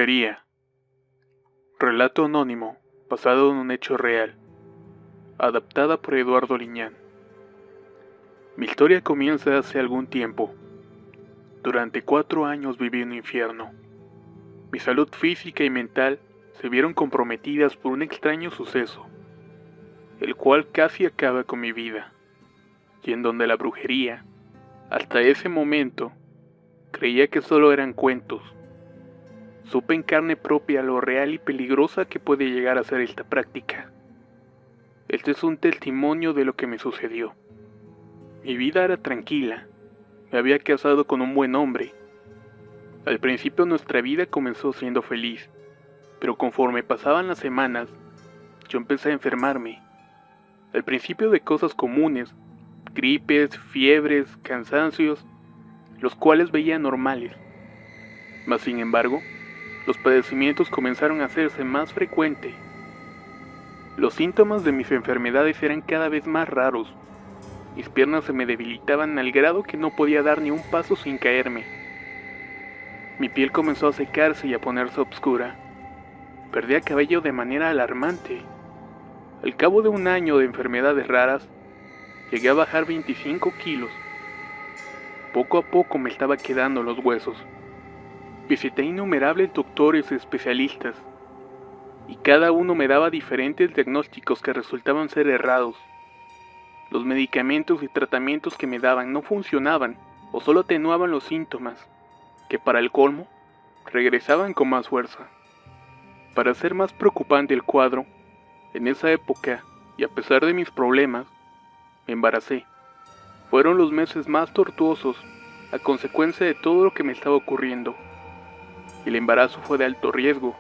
Brujería. Relato anónimo, basado en un hecho real. Adaptada por Eduardo Liñán. Mi historia comienza hace algún tiempo. Durante 4 años viví en un infierno. Mi salud física y mental se vieron comprometidas por un extraño suceso, el cual casi acaba con mi vida, y en donde la brujería, hasta ese momento, creía que solo eran cuentos. Supe en carne propia lo real y peligrosa que puede llegar a ser esta práctica. Este es un testimonio de lo que me sucedió. Mi vida era tranquila. Me había casado con un buen hombre. Al principio nuestra vida comenzó siendo feliz, pero conforme pasaban las semanas, yo empecé a enfermarme. Al principio de cosas comunes, gripes, fiebres, cansancios, los cuales veía normales. Mas sin embargo, los padecimientos comenzaron a hacerse más frecuentes. Los síntomas de mis enfermedades eran cada vez más raros. Mis piernas se me debilitaban al grado que no podía dar ni un paso sin caerme. Mi piel comenzó a secarse y a ponerse oscura. Perdía cabello de manera alarmante. Al cabo de un año de enfermedades raras, llegué a bajar 25 kilos. Poco a poco me estaba quedando los huesos. Visité innumerables doctores y especialistas, y cada uno me daba diferentes diagnósticos que resultaban ser errados. Los medicamentos y tratamientos que me daban no funcionaban o solo atenuaban los síntomas, que para el colmo, regresaban con más fuerza. Para hacer más preocupante el cuadro, en esa época, y a pesar de mis problemas, me embaracé. Fueron los meses más tortuosos a consecuencia de todo lo que me estaba ocurriendo. El embarazo fue de alto riesgo.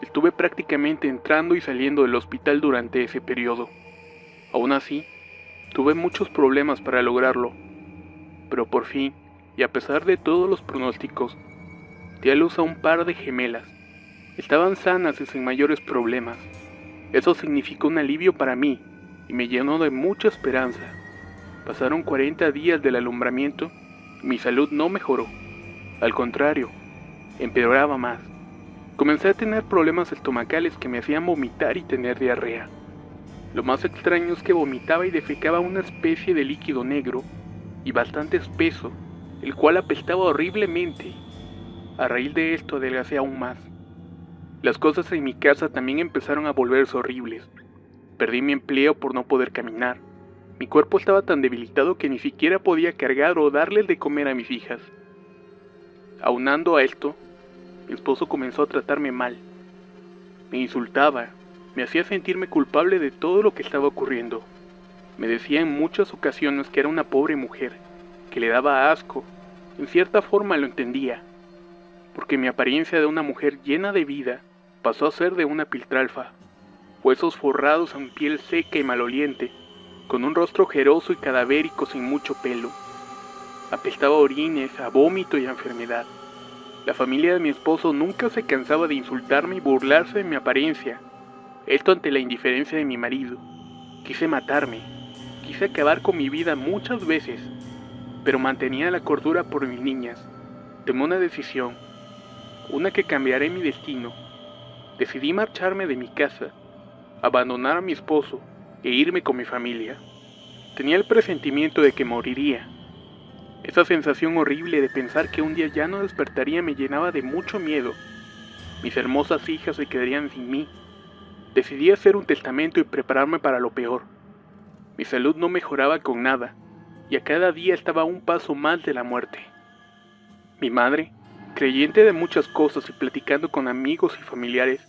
Estuve prácticamente entrando y saliendo del hospital durante ese periodo. Aún así, tuve muchos problemas para lograrlo, pero por fin, y a pesar de todos los pronósticos, di a luz a un par de gemelas. Estaban sanas y sin mayores problemas. Eso significó un alivio para mí y me llenó de mucha esperanza. Pasaron 40 días del alumbramiento y mi salud no mejoró. Al contrario, empeoraba más. Comencé a tener problemas estomacales que me hacían vomitar y tener diarrea. Lo más extraño es que vomitaba y defecaba una especie de líquido negro y bastante espeso, el cual apestaba horriblemente. A raíz de esto adelgacé aún más. Las cosas en mi casa también empezaron a volverse horribles. Perdí mi empleo por no poder caminar. Mi cuerpo estaba tan debilitado que ni siquiera podía cargar o darles de comer a mis hijas. Aunando a esto, mi esposo comenzó a tratarme mal. Me insultaba, me hacía sentirme culpable de todo lo que estaba ocurriendo. Me decía en muchas ocasiones que era una pobre mujer, que le daba asco. En cierta forma lo entendía, porque mi apariencia de una mujer llena de vida pasó a ser de una piltralfa. Huesos forrados en piel seca y maloliente, con un rostro ojeroso y cadavérico sin mucho pelo. Apestaba a orines, a vómito y a enfermedad. La familia de mi esposo nunca se cansaba de insultarme y burlarse de mi apariencia. Esto ante la indiferencia de mi marido. Quise matarme. Quise acabar con mi vida muchas veces, pero mantenía la cordura por mis niñas. Tomé una decisión, una que cambiaré mi destino. Decidí marcharme de mi casa, abandonar a mi esposo e irme con mi familia. Tenía el presentimiento de que moriría. Esa sensación horrible de pensar que un día ya no despertaría me llenaba de mucho miedo. Mis hermosas hijas se quedarían sin mí. Decidí hacer un testamento y prepararme para lo peor. Mi salud no mejoraba con nada, y a cada día estaba a un paso más de la muerte. Mi madre, creyente de muchas cosas y platicando con amigos y familiares,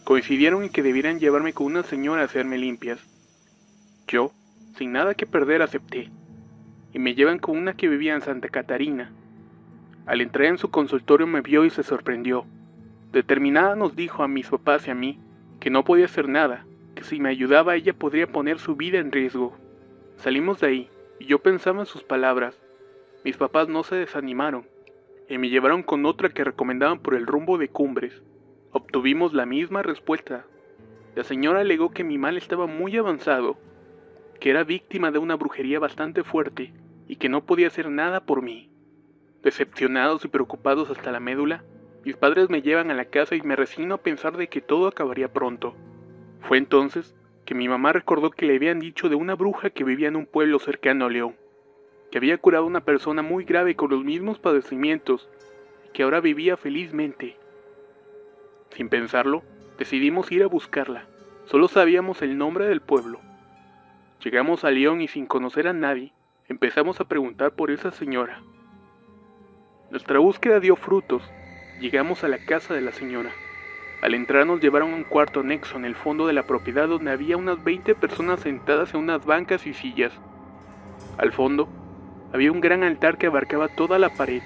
coincidieron en que debieran llevarme con una señora a hacerme limpias. Yo, sin nada que perder, acepté, y me llevan con una que vivía en Santa Catarina. Al entrar en su consultorio me vio y se sorprendió. Determinada nos dijo a mis papás y a mí que no podía hacer nada, que si me ayudaba ella podría poner su vida en riesgo. Salimos de ahí, y yo pensaba en sus palabras. Mis papás no se desanimaron, y me llevaron con otra que recomendaban por el rumbo de Cumbres. Obtuvimos la misma respuesta. La señora alegó que mi mal estaba muy avanzado, que era víctima de una brujería bastante fuerte, y que no podía hacer nada por mí. Decepcionados y preocupados hasta la médula, Mis padres me llevan a la casa y me resigno a pensar de que todo acabaría pronto. Fue entonces que mi mamá recordó que le habían dicho de una bruja que vivía en un pueblo cercano a León, que había curado a una persona muy grave con los mismos padecimientos y que ahora vivía felizmente. Sin pensarlo, decidimos ir a buscarla. Solo sabíamos el nombre del pueblo. Llegamos a León y sin conocer a nadie, empezamos a preguntar por esa señora. Nuestra búsqueda dio frutos. Llegamos a la casa de la señora. Al entrar nos llevaron a un cuarto anexo en el fondo de la propiedad donde había unas 20 personas sentadas en unas bancas y sillas. Al fondo, había un gran altar que abarcaba toda la pared,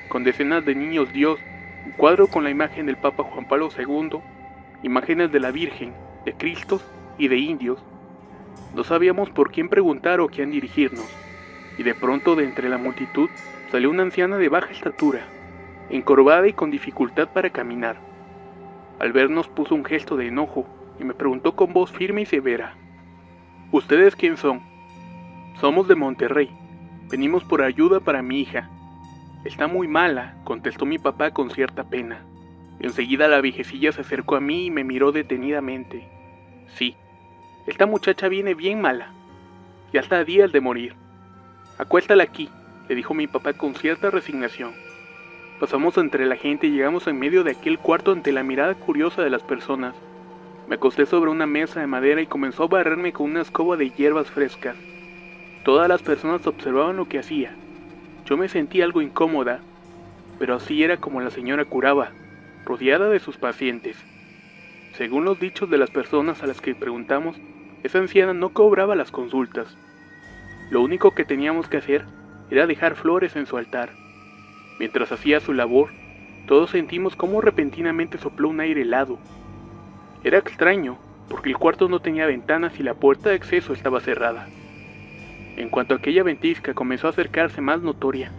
con decenas de niños Dios, un cuadro con la imagen del Papa Juan Pablo II, imágenes de la Virgen, de Cristos y de indios. No sabíamos por quién preguntar o quién dirigirnos, y de pronto de entre la multitud salió una anciana de baja estatura, encorvada y con dificultad para caminar. Al vernos puso un gesto de enojo y me preguntó con voz firme y severa: ¿Ustedes quién son? Somos de Monterrey. Venimos por ayuda para mi hija. Está muy mala, contestó mi papá con cierta pena. Enseguida la viejecilla se acercó a mí y me miró detenidamente. Sí, esta muchacha viene bien mala. Ya está a días de morir. Acuéstala aquí, le dijo mi papá con cierta resignación. Pasamos entre la gente y llegamos en medio de aquel cuarto ante la mirada curiosa de las personas. Me acosté sobre una mesa de madera y comenzó a barrerme con una escoba de hierbas frescas. Todas las personas observaban lo que hacía. Yo me sentí algo incómoda, pero así era como la señora curaba, rodeada de sus pacientes. Según los dichos de las personas a las que preguntamos, esa anciana no cobraba las consultas. Lo único que teníamos que hacer era dejar flores en su altar. Mientras hacía su labor, todos sentimos cómo repentinamente sopló un aire helado. Era extraño, porque el cuarto no tenía ventanas y la puerta de acceso estaba cerrada. En cuanto aquella ventisca comenzó a acercarse más notoria,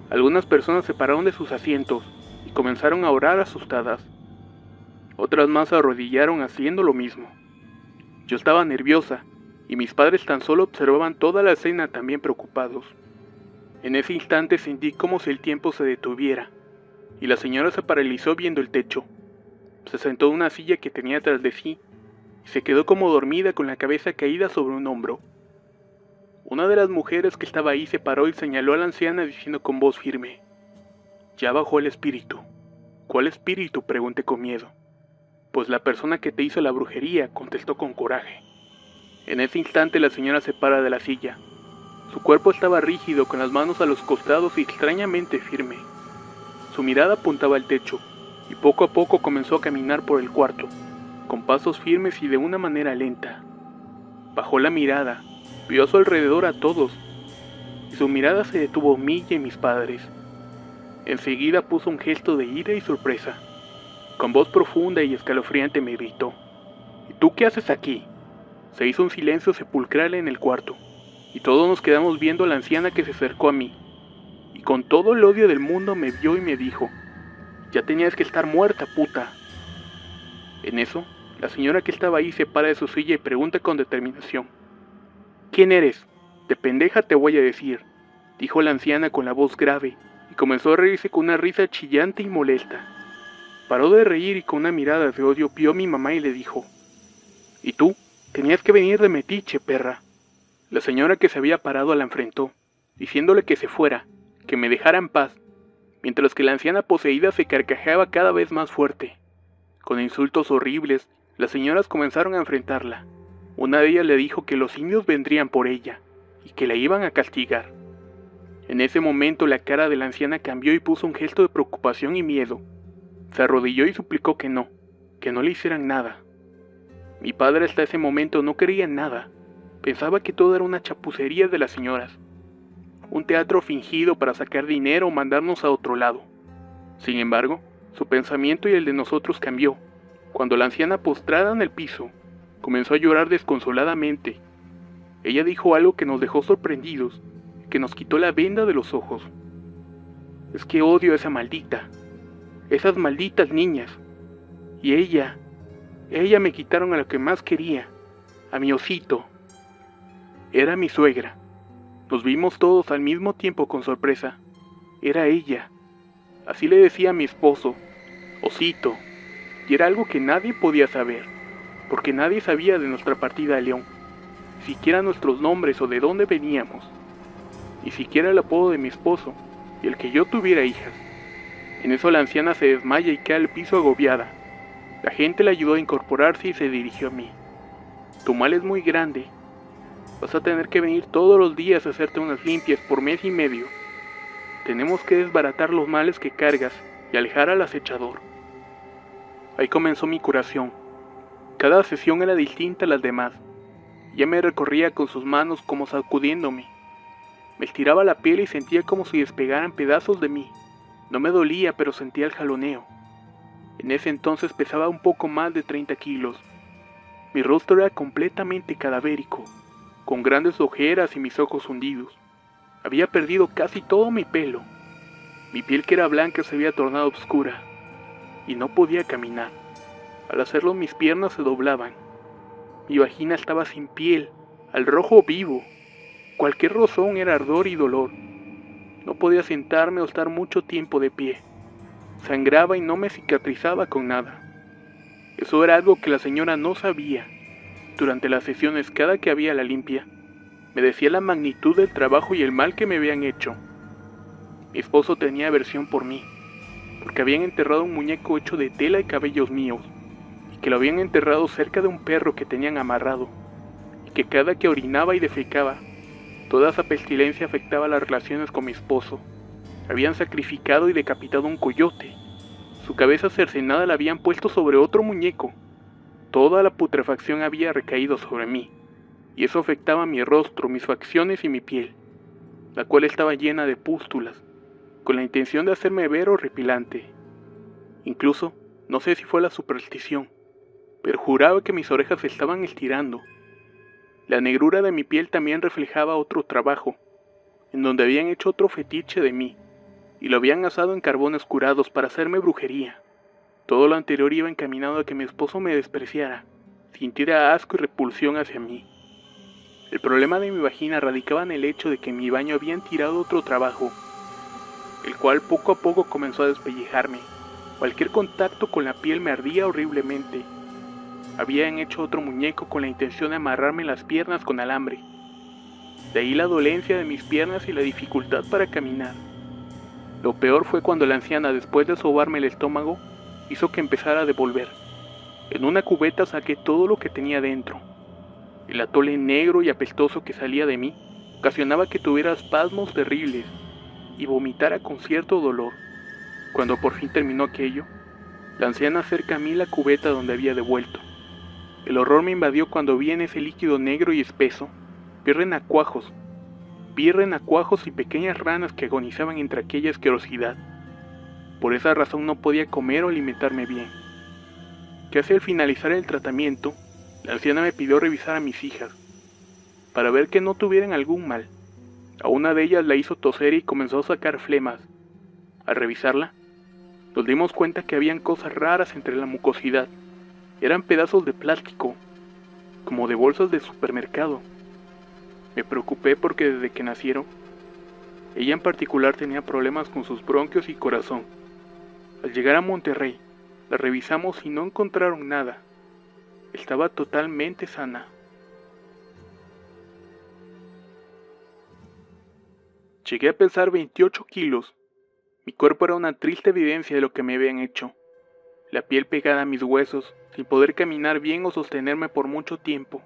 algunas personas se pararon de sus asientos y comenzaron a orar asustadas. Otras más se arrodillaron haciendo lo mismo. Yo estaba nerviosa y mis padres tan solo observaban toda la escena también preocupados. En ese instante sentí como si el tiempo se detuviera y la señora se paralizó viendo el techo. Se sentó en una silla que tenía tras de sí y se quedó como dormida con la cabeza caída sobre un hombro. Una de las mujeres que estaba ahí se paró y señaló a la anciana diciendo con voz firme: «Ya bajó el espíritu». «¿Cuál espíritu?», pregunté con miedo. «Pues la persona que te hizo la brujería», contestó con coraje. En ese instante la señora se para de la silla. Su cuerpo estaba rígido, con las manos a los costados y extrañamente firme. Su mirada apuntaba al techo, y poco a poco comenzó a caminar por el cuarto, con pasos firmes y de una manera lenta. Bajó la mirada, vio a su alrededor a todos, y su mirada se detuvo en mí y en mis padres. Enseguida puso un gesto de ira y sorpresa. Con voz profunda y escalofriante me gritó: «¿Y tú qué haces aquí?». Se hizo un silencio sepulcral en el cuarto, y todos nos quedamos viendo a la anciana que se acercó a mí, y con todo el odio del mundo me vio y me dijo: «Ya tenías que estar muerta, puta». En eso, la señora que estaba ahí se para de su silla y pregunta con determinación: «¿Quién eres? De pendeja te voy a decir», dijo la anciana con la voz grave, y comenzó a reírse con una risa chillante y molesta. Paró de reír y con una mirada de odio vio a mi mamá y le dijo: «¿Y tú? Tenías que venir de metiche, perra». La señora que se había parado la enfrentó, diciéndole que se fuera, que me dejara en paz, mientras que la anciana poseída se carcajeaba cada vez más fuerte. Con insultos horribles, las señoras comenzaron a enfrentarla. Una de ellas le dijo que los indios vendrían por ella, y que la iban a castigar. En ese momento la cara de la anciana cambió y puso un gesto de preocupación y miedo. Se arrodilló y suplicó que no le hicieran nada. Mi padre hasta ese momento no creía en nada. Pensaba que todo era una chapucería de las señoras, un teatro fingido para sacar dinero o mandarnos a otro lado. Sin embargo, su pensamiento y el de nosotros cambió, cuando la anciana postrada en el piso comenzó a llorar desconsoladamente. Ella dijo algo que nos dejó sorprendidos, que nos quitó la venda de los ojos. «Es que odio a esa maldita, esas malditas niñas, y ella me quitaron a lo que más quería, a mi osito». Era mi suegra. Nos vimos todos al mismo tiempo con sorpresa. Era ella. Así le decía a mi esposo, Osito, y era algo que nadie podía saber, porque nadie sabía de nuestra partida a León, ni siquiera nuestros nombres o de dónde veníamos, ni siquiera el apodo de mi esposo y el que yo tuviera hijas. En eso la anciana se desmaya y cae al piso agobiada. La gente la ayudó a incorporarse y se dirigió a mí. Tu mal es muy grande. Vas a tener que venir todos los días a hacerte unas limpias por mes y medio. Tenemos que desbaratar los males que cargas y alejar al acechador. Ahí comenzó mi curación. Cada sesión era distinta a las demás. Ella me recorría con sus manos como sacudiéndome. Me estiraba la piel y sentía como si despegaran pedazos de mí. No me dolía, pero sentía el jaloneo. En ese entonces pesaba un poco más de 30 kilos. Mi rostro era completamente cadavérico, con grandes ojeras y mis ojos hundidos. Había perdido casi todo mi pelo. Mi piel, que era blanca, se había tornado oscura y no podía caminar. Al hacerlo, mis piernas se doblaban. Mi vagina estaba sin piel, al rojo vivo. Cualquier rozón era ardor y dolor. No podía sentarme o estar mucho tiempo de pie. Sangraba y no me cicatrizaba con nada. Eso era algo que la señora no sabía. Durante las sesiones, cada que había la limpia, me decía la magnitud del trabajo y el mal que me habían hecho. Mi esposo tenía aversión por mí, porque habían enterrado un muñeco hecho de tela y cabellos míos, y que lo habían enterrado cerca de un perro que tenían amarrado, y que cada que orinaba y defecaba, toda esa pestilencia afectaba las relaciones con mi esposo. Habían sacrificado y decapitado un coyote. Su cabeza cercenada la habían puesto sobre otro muñeco. Toda la putrefacción había recaído sobre mí, y eso afectaba mi rostro, mis facciones y mi piel, la cual estaba llena de pústulas, con la intención de hacerme ver horripilante. Incluso, no sé si fue la superstición, pero juraba que mis orejas se estaban estirando. La negrura de mi piel también reflejaba otro trabajo, en donde habían hecho otro fetiche de mí, y lo habían asado en carbones curados para hacerme brujería. Todo lo anterior iba encaminado a que mi esposo me despreciara, sintiera asco y repulsión hacia mí. El problema de mi vagina radicaba en el hecho de que en mi baño habían tirado otro trabajo, el cual poco a poco comenzó a despellejarme. Cualquier contacto con la piel me ardía horriblemente. Habían hecho otro muñeco con la intención de amarrarme las piernas con alambre. De ahí la dolencia de mis piernas y la dificultad para caminar. Lo peor fue cuando la anciana, después de sobarme el estómago, hizo que empezara a devolver. En una cubeta saqué todo lo que tenía dentro. El atole negro y apestoso que salía de mí ocasionaba que tuviera espasmos terribles y vomitara con cierto dolor. Cuando por fin terminó aquello, la anciana acerca a mí la cubeta donde había devuelto. El horror me invadió cuando vi en ese líquido negro y espeso vi renacuajos y pequeñas ranas que agonizaban entre aquella asquerosidad. Por esa razón no podía comer o alimentarme bien. Casi al finalizar el tratamiento, la anciana me pidió revisar a mis hijas, para ver que no tuvieran algún mal. A una de ellas la hizo toser y comenzó a sacar flemas. Al revisarla, nos dimos cuenta que habían cosas raras entre la mucosidad. Eran pedazos de plástico, como de bolsas de supermercado. Me preocupé porque desde que nacieron, ella en particular tenía problemas con sus bronquios y corazón. Al llegar a Monterrey, la revisamos y no encontraron nada. Estaba totalmente sana. Llegué a pesar 28 kilos. Mi cuerpo era una triste evidencia de lo que me habían hecho. La piel pegada a mis huesos, sin poder caminar bien o sostenerme por mucho tiempo.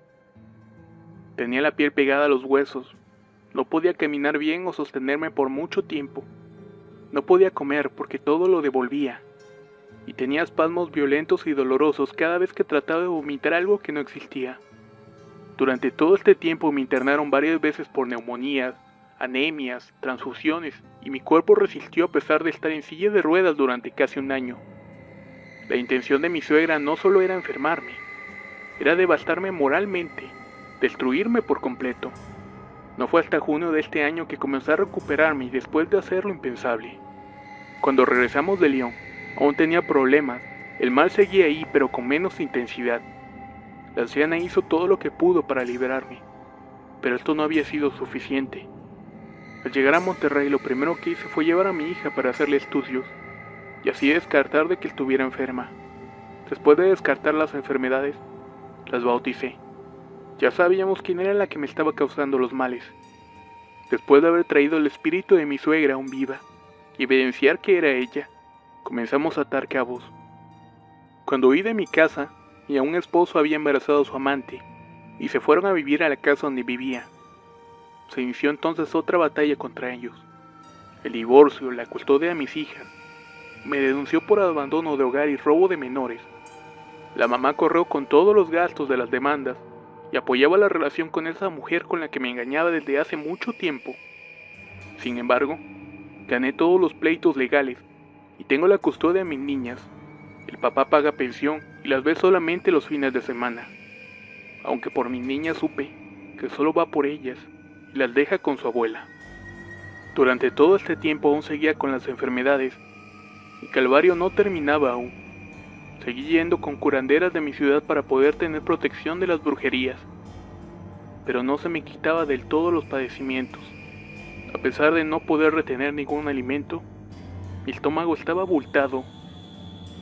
Tenía la piel pegada a los huesos. No podía caminar bien o sostenerme por mucho tiempo. No podía comer porque todo lo devolvía. Y tenía espasmos violentos y dolorosos cada vez que trataba de vomitar algo que no existía. Durante todo este tiempo me internaron varias veces por neumonías, anemias, transfusiones, y mi cuerpo resistió a pesar de estar en silla de ruedas durante casi un año. La intención de mi suegra no solo era enfermarme, era devastarme moralmente, destruirme por completo. No fue hasta junio de este año que comencé a recuperarme y después de hacer lo impensable. Cuando regresamos de León, aún tenía problemas, el mal seguía ahí pero con menos intensidad. La anciana hizo todo lo que pudo para liberarme, pero esto no había sido suficiente. Al llegar a Monterrey, lo primero que hice fue llevar a mi hija para hacerle estudios. y así descartar de que estuviera enferma. Después de descartar las enfermedades, las bauticé. Ya sabíamos quién era la que me estaba causando los males. Después de haber traído el espíritu de mi suegra aún viva y evidenciar que era ella, comenzamos a atar cabos. Cuando huí de mi casa y a un esposo había embarazado a su amante y se fueron a vivir a la casa donde vivía, se inició entonces otra batalla contra ellos. El divorcio, la custodia de mis hijas, me denunció por abandono de hogar y robo de menores. La mamá corrió con todos los gastos de las demandas y apoyaba la relación con esa mujer con la que me engañaba desde hace mucho tiempo. Sin embargo, gané todos los pleitos legales y tengo la custodia de mis niñas. El papá paga pensión y las ve solamente los fines de semana. Aunque por mis niñas supe que solo va por ellas y las deja con su abuela. Durante todo este tiempo aún seguía con las enfermedades. Mi calvario no terminaba aún. Seguí yendo con curanderas de mi ciudad para poder tener protección de las brujerías. Pero no se me quitaba del todo los padecimientos. A pesar de no poder retener ningún alimento, mi estómago estaba abultado.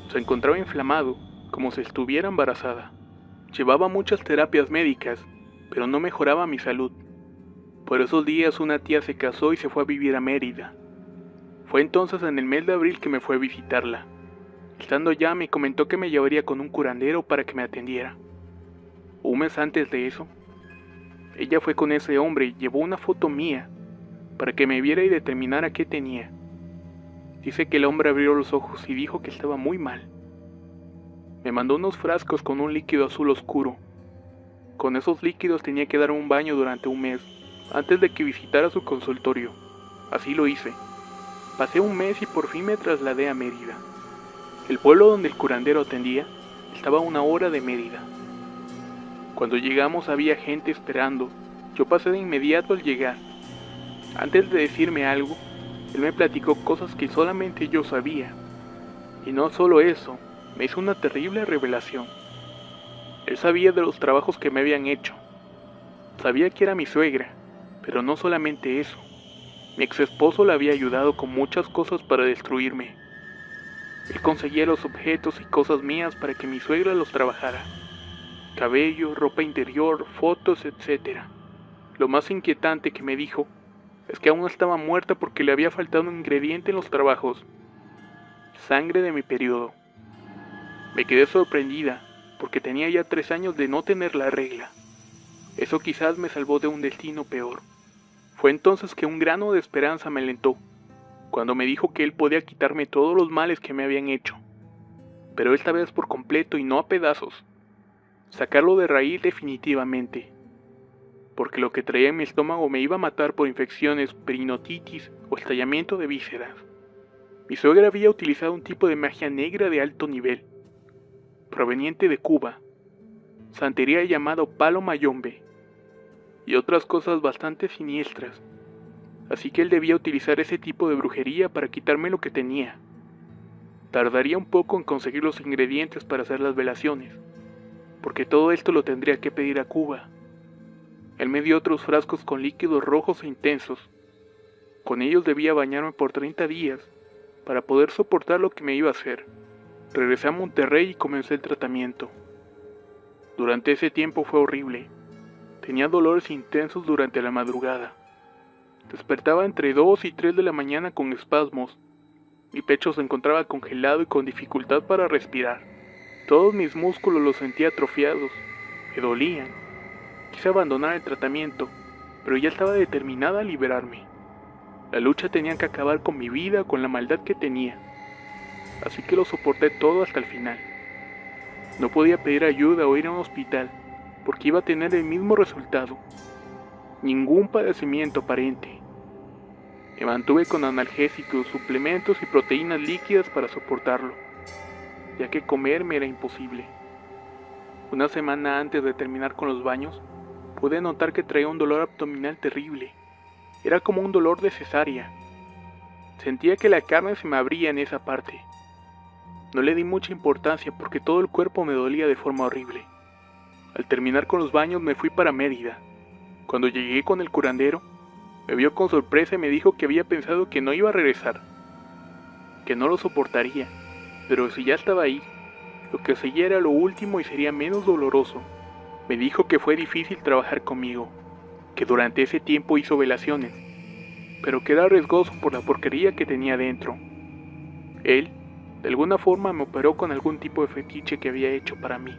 Se encontraba inflamado, como si estuviera embarazada. Llevaba muchas terapias médicas, pero no mejoraba mi salud. Por esos días una tía se casó y se fue a vivir a Mérida. Fue entonces en el mes de abril que me fue a visitarla. Estando allá me comentó que me llevaría con un curandero para que me atendiera. Un mes antes de eso, ella fue con ese hombre y llevó una foto mía para que me viera y determinara qué tenía. Dice que el hombre abrió los ojos y dijo que estaba muy mal. Me mandó unos frascos con un líquido azul oscuro. Con esos líquidos tenía que dar un baño durante un mes, antes de que visitara su consultorio. Así lo hice. Pasé un mes y por fin me trasladé a Mérida. El pueblo donde el curandero atendía estaba a 1 hora de Mérida. Cuando llegamos había gente esperando. Yo pasé de inmediato al llegar. Antes de decirme algo, él me platicó cosas que solamente yo sabía. Y no solo eso, me hizo una terrible revelación. Él sabía de los trabajos que me habían hecho. Sabía que era mi suegra, pero no solamente eso. Mi ex esposo le había ayudado con muchas cosas para destruirme. Él conseguía los objetos y cosas mías para que mi suegra los trabajara. Cabello, ropa interior, fotos, etc. Lo más inquietante que me dijo es que aún no estaba muerta porque le había faltado un ingrediente en los trabajos: sangre de mi periodo. Me quedé sorprendida porque tenía ya 3 años de no tener la regla. Eso quizás me salvó de un destino peor. Fue entonces que un grano de esperanza me alentó, cuando me dijo que él podía quitarme todos los males que me habían hecho, pero esta vez por completo y no a pedazos, sacarlo de raíz definitivamente, porque lo que traía en mi estómago me iba a matar por infecciones, perinotitis o estallamiento de vísceras. Mi suegra había utilizado un tipo de magia negra de alto nivel, proveniente de Cuba, santería llamado palo mayombe, y otras cosas bastante siniestras. Así que él debía utilizar ese tipo de brujería para quitarme lo que tenía. Tardaría un poco en conseguir los ingredientes para hacer las velaciones, porque todo esto lo tendría que pedir a Cuba. Él me dio otros frascos con líquidos rojos e intensos. Con ellos debía bañarme por 30 días para poder soportar lo que me iba a hacer. Regresé a Monterrey y comencé el tratamiento. Durante ese tiempo fue horrible. Tenía dolores intensos durante la madrugada. Despertaba entre 2 y 3 de la mañana con espasmos. Mi pecho se encontraba congelado y con dificultad para respirar. Todos mis músculos los sentía atrofiados. Me dolían. Quise abandonar el tratamiento, pero ya estaba determinada a liberarme. La lucha tenía que acabar con mi vida, con la maldad que tenía. Así que lo soporté todo hasta el final. No podía pedir ayuda o ir a un hospital, porque iba a tener el mismo resultado. Ningún padecimiento aparente. Me mantuve con analgésicos, suplementos y proteínas líquidas para soportarlo, ya que comer me era imposible. Una semana antes de terminar con los baños, pude notar que traía un dolor abdominal terrible. Era como un dolor de cesárea. Sentía que la carne se me abría en esa parte. No le di mucha importancia porque todo el cuerpo me dolía de forma horrible. Al terminar con los baños me fui para Mérida. Cuando llegué con el curandero, me vio con sorpresa y me dijo que había pensado que no iba a regresar. que no lo soportaría, pero si ya estaba ahí, lo que seguía era lo último y sería menos doloroso. Me dijo que fue difícil trabajar conmigo, que durante ese tiempo hizo velaciones, pero que era riesgoso por la porquería que tenía dentro. Él, de alguna forma, me operó con algún tipo de fetiche que había hecho para mí,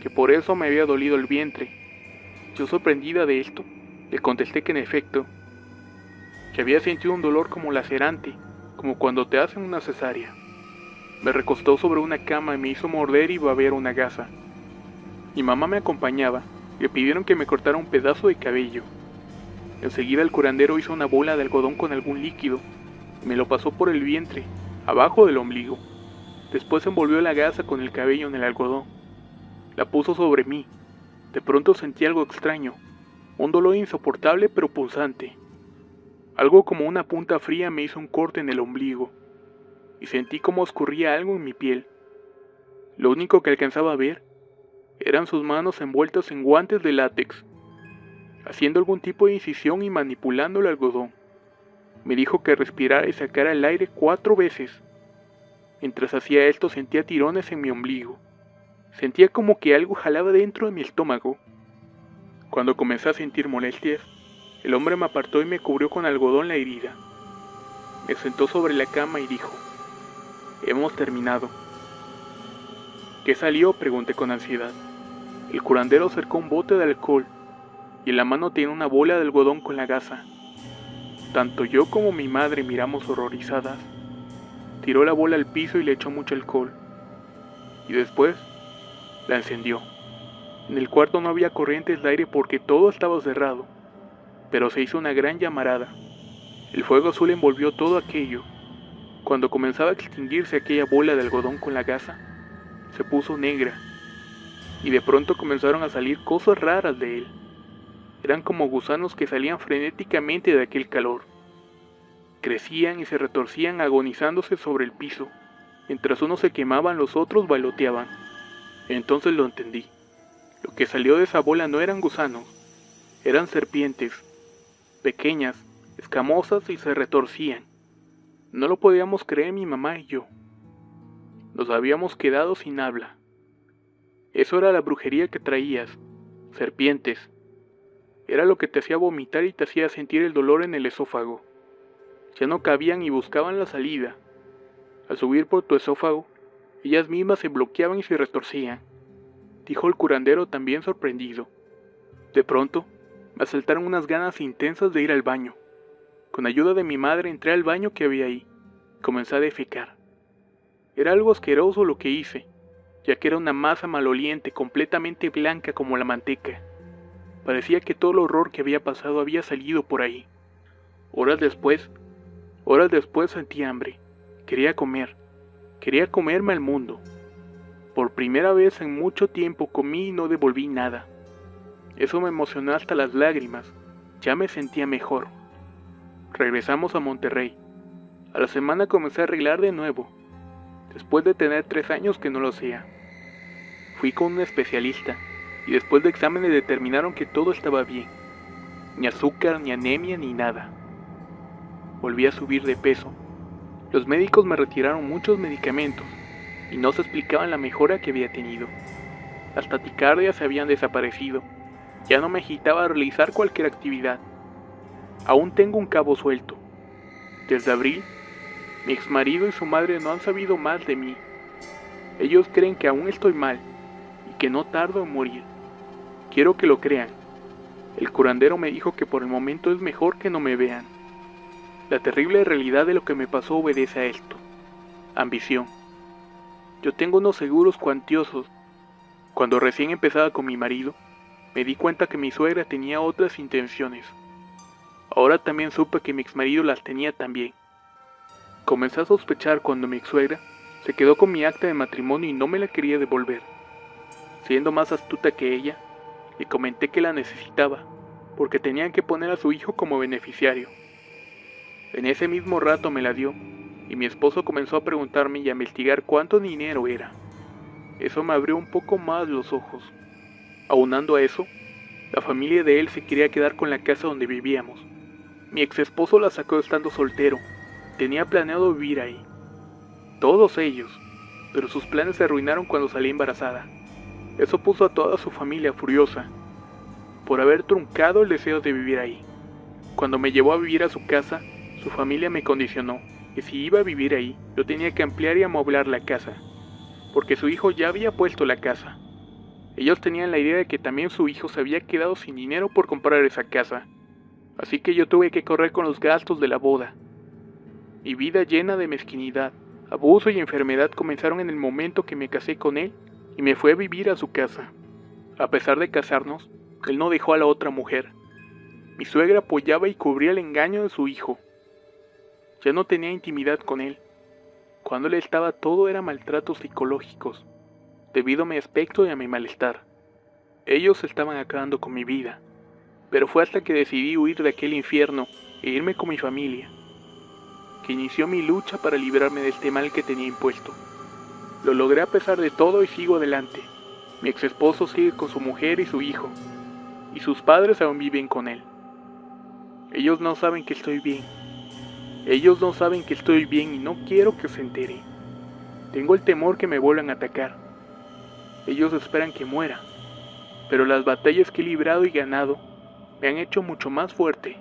que por eso me había dolido el vientre. Yo, sorprendida de esto, le contesté que en efecto, que había sentido un dolor como lacerante, como cuando te hacen una cesárea. Me recostó sobre una cama y me hizo morder y babear una gasa. Mi mamá me acompañaba y le pidieron que me cortara un pedazo de cabello. Enseguida el curandero hizo una bola de algodón con algún líquido y me lo pasó por el vientre, abajo del ombligo. Después envolvió la gasa con el cabello en el algodón. La puso sobre mí. De pronto sentí algo extraño, un dolor insoportable pero pulsante. Algo como una punta fría me hizo un corte en el ombligo y sentí como escurría algo en mi piel. Lo único que alcanzaba a ver eran sus manos envueltas en guantes de látex, haciendo algún tipo de incisión y manipulando el algodón. Me dijo que respirara y sacara el aire 4 veces. Mientras hacía esto sentía tirones en mi ombligo. Sentía como que algo jalaba dentro de mi estómago. Cuando comencé a sentir molestias, el hombre me apartó y me cubrió con algodón la herida. Me sentó sobre la cama y dijo: «Hemos terminado». «¿Qué salió?», pregunté con ansiedad. El curandero acercó un bote de alcohol y en la mano tenía una bola de algodón con la gasa. Tanto yo como mi madre miramos horrorizadas. Tiró la bola al piso y le echó mucho alcohol. Y después la encendió. En el cuarto no había corrientes de aire porque todo estaba cerrado, pero se hizo una gran llamarada. El fuego azul envolvió todo aquello. Cuando comenzaba a extinguirse aquella bola de algodón con la gasa, se puso negra, y de pronto comenzaron a salir cosas raras de él. Eran como gusanos que salían frenéticamente de aquel calor. Crecían y se retorcían agonizándose sobre el piso. Mientras unos se quemaban, los otros bailoteaban. Entonces lo entendí. Lo que salió de esa bola no eran gusanos, eran serpientes, pequeñas, escamosas y se retorcían. No lo podíamos creer mi mamá y yo. Nos habíamos quedado sin habla. Eso era la brujería que traías, serpientes. Era lo que te hacía vomitar y te hacía sentir el dolor en el esófago. Ya no cabían y buscaban la salida. Al subir por tu esófago, ellas mismas se bloqueaban y se retorcían, dijo el curandero también sorprendido. De pronto, me asaltaron unas ganas intensas de ir al baño. Con ayuda de mi madre entré al baño que había ahí. Comencé a defecar. Era algo asqueroso lo que hice, ya que era una masa maloliente completamente blanca como la manteca. Parecía que todo el horror que había pasado había salido por ahí. Horas después sentí hambre. Quería comerme al mundo. Por primera vez en mucho tiempo comí y no devolví nada. Eso me emocionó hasta las lágrimas. Ya me sentía mejor. Regresamos a Monterrey. A la semana comencé a arreglar de nuevo, después de tener 3 años que no lo hacía. Fui con un especialista y después de exámenes determinaron que todo estaba bien. Ni azúcar, ni anemia, ni nada. Volví a subir de peso. Los médicos me retiraron muchos medicamentos y no se explicaban la mejora que había tenido. Las taquicardias se habían desaparecido. Ya no me agitaba a realizar cualquier actividad. Aún tengo un cabo suelto. Desde abril, mi exmarido y su madre no han sabido más de mí. Ellos creen que aún estoy mal y que no tardo en morir. Quiero que lo crean. El curandero me dijo que por el momento es mejor que no me vean. La terrible realidad de lo que me pasó obedece a esto. Ambición. Yo tengo unos seguros cuantiosos. Cuando recién empezaba con mi marido, me di cuenta que mi suegra tenía otras intenciones. Ahora también supe que mi exmarido las tenía también. Comencé a sospechar cuando mi exsuegra se quedó con mi acta de matrimonio y no me la quería devolver. Siendo más astuta que ella, le comenté que la necesitaba, porque tenían que poner a su hijo como beneficiario. En ese mismo rato me la dio, y mi esposo comenzó a preguntarme y a investigar cuánto dinero era. Eso me abrió un poco más los ojos. Aunando a eso, la familia de él se quería quedar con la casa donde vivíamos. Mi ex esposo la sacó estando soltero, Tenía planeado vivir ahí. Todos ellos. Pero sus planes se arruinaron cuando salí embarazada. Eso puso a toda su familia furiosa por haber truncado el deseo de vivir ahí. Cuando me llevó a vivir a su casa, su familia me condicionó que si iba a vivir ahí, yo tenía que ampliar y amoblar la casa, porque su hijo ya había puesto la casa. Ellos tenían la idea de que también su hijo se había quedado sin dinero por comprar esa casa, así que yo tuve que correr con los gastos de la boda. Mi vida llena de mezquinidad, abuso y enfermedad comenzaron en el momento que me casé con él y me fui a vivir a su casa. A pesar de casarnos, él no dejó a la otra mujer. Mi suegra apoyaba y cubría el engaño de su hijo. Ya no tenía intimidad con él. Cuando él estaba todo era maltratos psicológicos, debido a mi aspecto y a mi malestar. Ellos estaban acabando con mi vida, pero fue hasta que decidí huir de aquel infierno e irme con mi familia, que inició mi lucha para librarme de este mal que tenía impuesto. Lo logré a pesar de todo y sigo adelante. Mi ex esposo sigue con su mujer y su hijo, y sus padres aún viven con él. Ellos no saben que estoy bien. Ellos no saben que estoy bien y no quiero que se entere. Tengo el temor que me vuelvan a atacar. Ellos esperan que muera, pero las batallas que he librado y ganado me han hecho mucho más fuerte.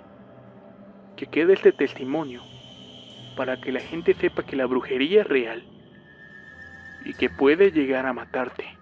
Que quede este testimonio para que la gente sepa que la brujería es real y que puede llegar a matarte.